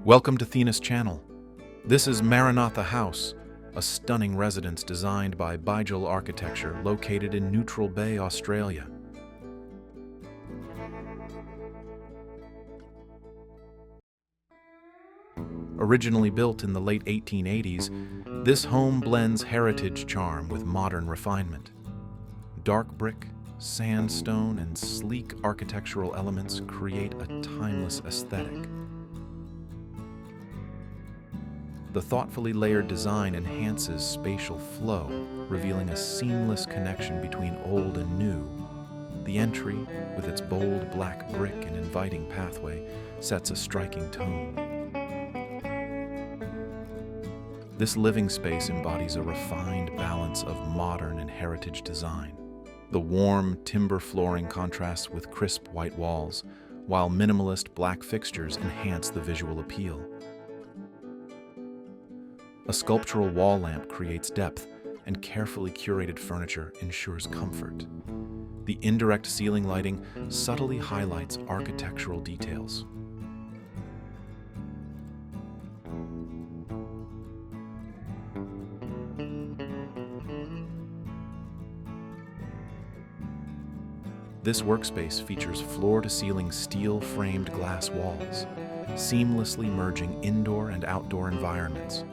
Welcome to Thena's channel. This is Maranatha House, a stunning residence designed by bijl architecture located in Neutral Bay, Australia. Originally built in the late 1880s, this home blends heritage charm with modern refinement. Dark brick, sandstone, and sleek architectural elements create a timeless aesthetic. The thoughtfully layered design enhances spatial flow, revealing a seamless connection between old and new. The entry, with its bold black brick and inviting pathway, sets a striking tone. This living space embodies a refined balance of modern and heritage design. The warm timber flooring contrasts with crisp white walls, while minimalist black fixtures enhance the visual appeal. A sculptural wall lamp creates depth, and carefully curated furniture ensures comfort. The indirect ceiling lighting subtly highlights architectural details. This workspace features floor-to-ceiling steel-framed glass walls, seamlessly merging indoor and outdoor environments.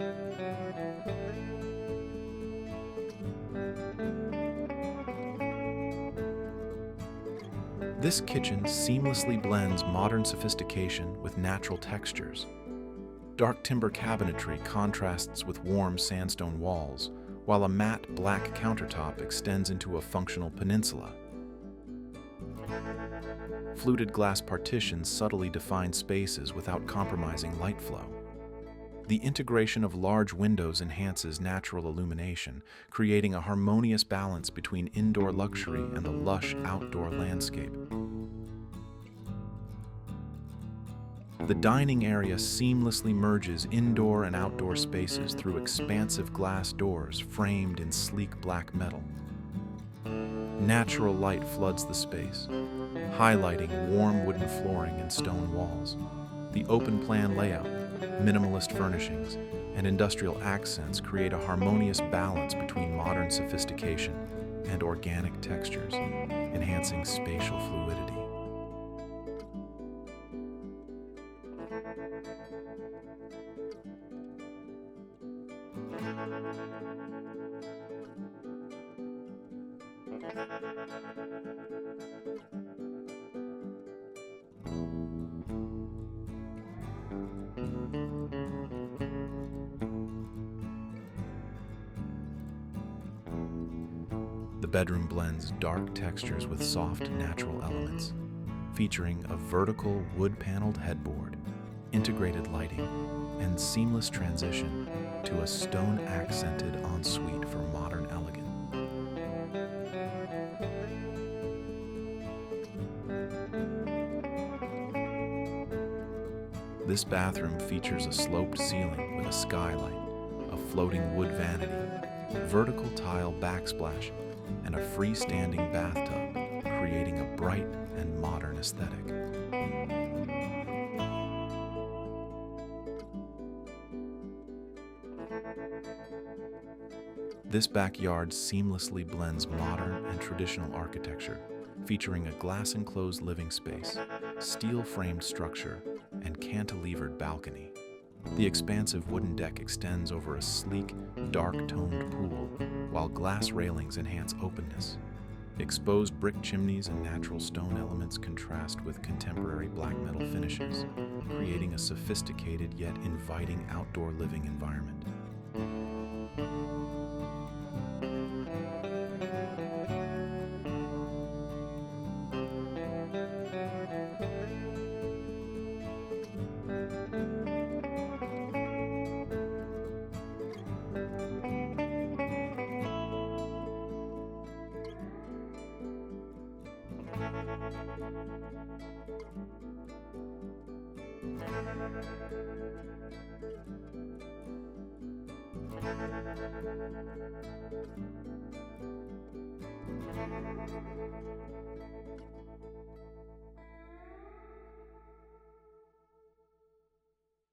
This kitchen seamlessly blends modern sophistication with natural textures. Dark timber cabinetry contrasts with warm sandstone walls, while a matte black countertop extends into a functional peninsula. Fluted glass partitions subtly define spaces without compromising light flow. The integration of large windows enhances natural illumination, creating a harmonious balance between indoor luxury and the lush outdoor landscape. The dining area seamlessly merges indoor and outdoor spaces through expansive glass doors framed in sleek black metal. Natural light floods the space, highlighting warm wooden flooring and stone walls. The open-plan layout, minimalist furnishings, and industrial accents create a harmonious balance between modern sophistication and organic textures, enhancing spatial fluidity. The bedroom blends dark textures with soft, natural elements, featuring a vertical wood-paneled headboard, integrated lighting, and seamless transition to a stone-accented ensuite for modern elegance. This bathroom features a sloped ceiling with a skylight, a floating wood vanity, vertical tile backsplash, and a freestanding bathtub, creating a bright and modern aesthetic. This backyard seamlessly blends modern and traditional architecture, featuring a glass-enclosed living space, steel-framed structure, and cantilevered balcony. The expansive wooden deck extends over a sleek, dark-toned pool, while glass railings enhance openness. Exposed brick chimneys and natural stone elements contrast with contemporary black metal finishes, creating a sophisticated yet inviting outdoor living environment.